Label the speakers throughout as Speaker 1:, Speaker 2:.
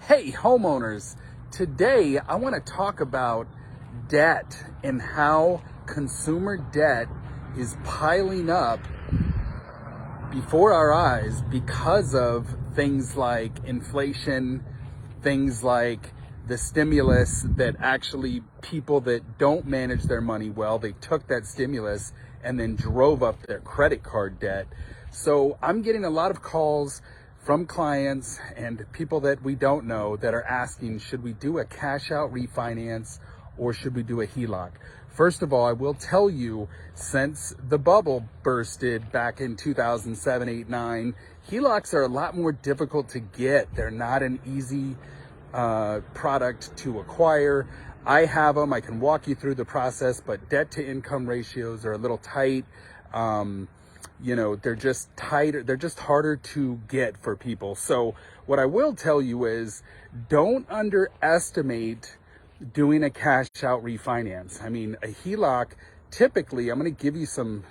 Speaker 1: Hey homeowners, today I want to talk about debt and how consumer debt is piling up before our eyes because of things like inflation, things like the stimulus that actually people that don't manage their money well, they took that stimulus and then drove up their credit card debt. So I'm getting a lot of calls from clients and people that we don't know that are asking, should we do a cash out refinance or should we do a HELOC? First of all, I will tell you, since the bubble bursted back in 2007, 8, 9, HELOCs are a lot more difficult to get. They're not an easy product to acquire. I have them, I can walk you through the process, but debt to income ratios are a little tight. They're just tighter, they're just harder to get for people. So what I will tell you is, don't underestimate doing a cash out refinance. I mean, a HELOC, typically, I'm going to give you some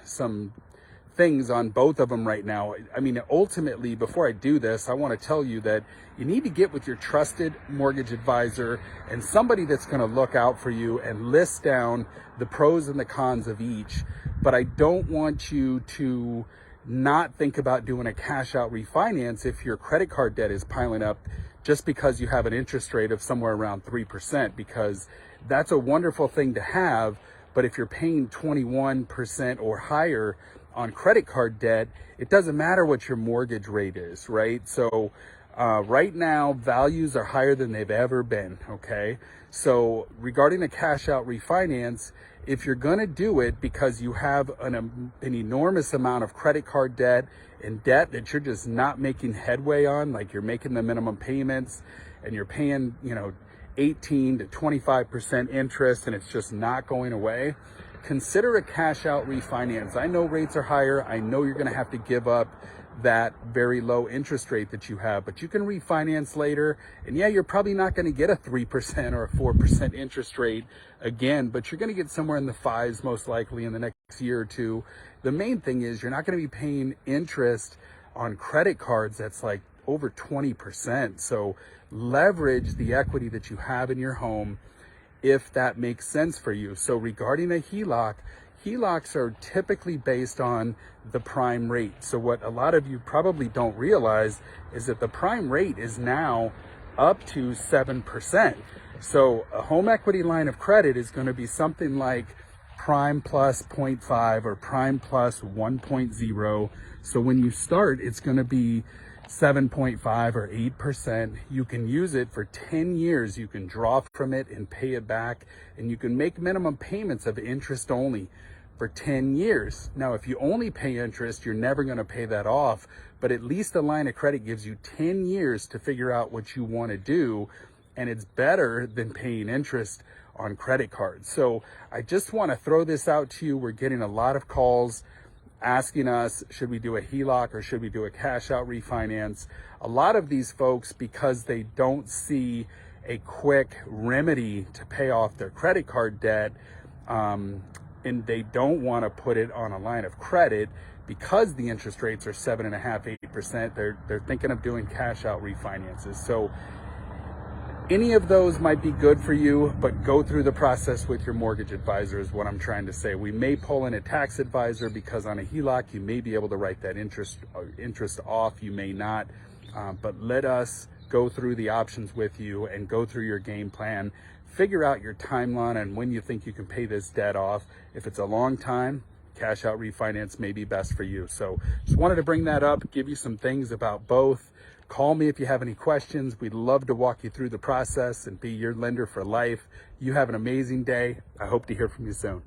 Speaker 1: things on both of them right now. I mean, ultimately, before I do this, I want to tell you that you need to get with your trusted mortgage advisor and somebody that's going to look out for you and list down the pros and the cons of each. But I don't want you to not think about doing a cash out refinance if your credit card debt is piling up just because you have an interest rate of somewhere around 3%, because that's a wonderful thing to have. But if you're paying 21% or higher on credit card debt, it doesn't matter what your mortgage rate is, right? So right now, values are higher than they've ever been, okay? So regarding a cash out refinance, if you're gonna do it because you have an enormous amount of credit card debt and debt that you're just not making headway on, like you're making the minimum payments and you're paying, 18 to 25% interest and it's just not going away, consider a cash out refinance. I know rates are higher. I know you're going to have to give up that very low interest rate that you have, but you can refinance later. And yeah, you're probably not going to get a 3% or a 4% interest rate again, but you're going to get somewhere in the fives most likely in the next year or two. The main thing is you're not going to be paying interest on credit cards that's like over 20%. So leverage the equity that you have in your home if that makes sense for you. So regarding a HELOC, HELOCs are typically based on the prime rate. So what a lot of you probably don't realize is that the prime rate is now up to 7%. So a home equity line of credit is going to be something like prime plus 0.5 or prime plus 1.0. So when you start, it's going to be 7.5 or 8%. You can use it for 10 years. You can draw from it and pay it back, and you can make minimum payments of interest only for 10 years. Now, if you only pay interest, you're never going to pay that off, but at least a line of credit gives you 10 years to figure out what you want to do, and it's better than paying interest on credit cards. So I just want to throw this out to you. We're getting a lot of calls asking us, should we do a HELOC or should we do a cash out refinance? A lot of these folks, because they don't see a quick remedy to pay off their credit card debt, and they don't want to put it on a line of credit because the interest rates are 7.5%, 8%, they're thinking of doing cash out refinances. So any of those might be good for you, but go through the process with your mortgage advisor is what I'm trying to say. We may pull in a tax advisor because on a HELOC, you may be able to write that interest off, you may not, but let us go through the options with you and go through your game plan. Figure out your timeline and when you think you can pay this debt off. If it's a long time, cash out refinance may be best for you. So just wanted to bring that up, give you some things about both. Call me if you have any questions. We'd love to walk you through the process and be your lender for life. You have an amazing day. I hope to hear from you soon.